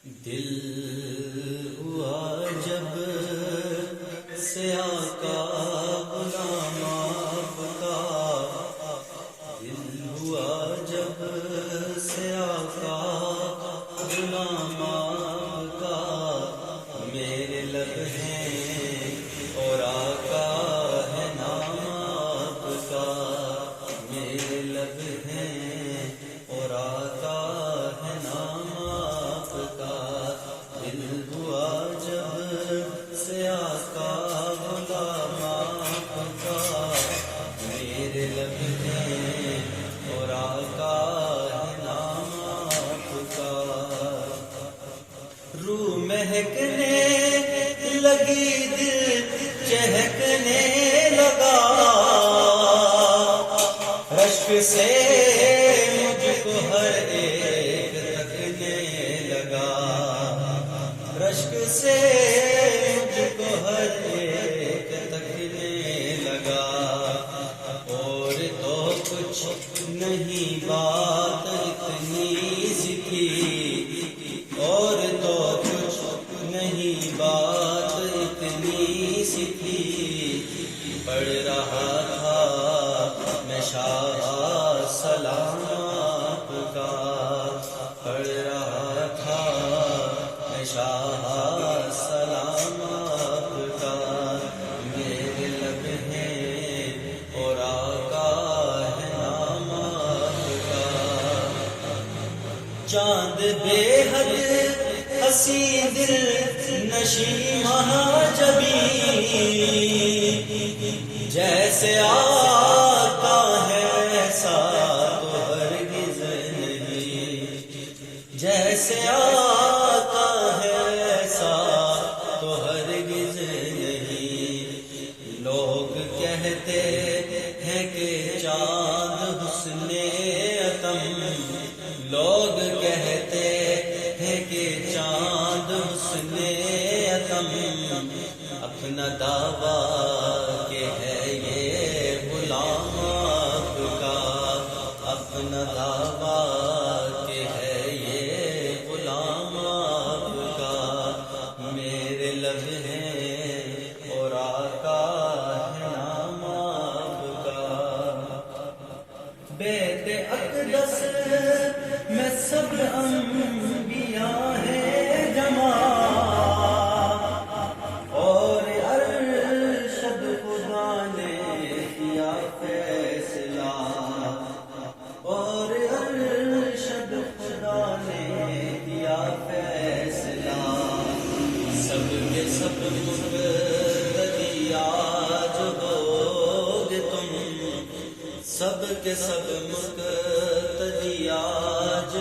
دل ہوا جب سے آقا غلام آپکا، دل ہوا جب سے آقا غلام آپکا، میرے لب ہیں اور آقا ہے نام آپ کا، میرے لب ہیں اور آقا ہے نام آپ کا، دل ہوا جب سے آقا غلام آپکا، میرے لب ہیں اور آقا ہے نام آپ کا، روح مہکنے لگی دل چہکنے لگا، رشک سے مجھ کو ہر ایک تکنے لگا، رشک سے مجھ کو ہر ایک تکنے لگا، اور تو کچھ نہیں بات اتنی سی تھی، اور تو کچھ نہیں بات اتنی سی تھی، پڑھ رہا تھا میں شاہ سلام آپ کا، پڑھ رہا تھا میں شاہ سلام آپ کا، میرے لب ہیں اور آقا ہے نام آپ کا، چاند بے حد ہنسی دل نشی مہاجبی، جیسے آقا ہے ایسا تو ہرگز نہیں، جیسے آقا ہے ایسا تو ہرگز نہیں، لوگ کہتے ہیں کہ چاند حسن عتم، لوگ کہتے ہیں کہ چاند حسن عتم، اپنا دعویٰ کہ ہے یہ غلام آپ کا، اپنا دعویٰ کہ ہے یہ غلام آپ کا، میرے لب ہیں اور آقا ہے نام آپ کا، بیت اقدس میں سب انبیاء ہیں جمع، اور ارشد خدا نے کیا فیصلہ، اور ارشد خدا نے کیا فیصلہ، سب کے سب مقتدی آج ہوگے تم، سب کے سب مقتدی آج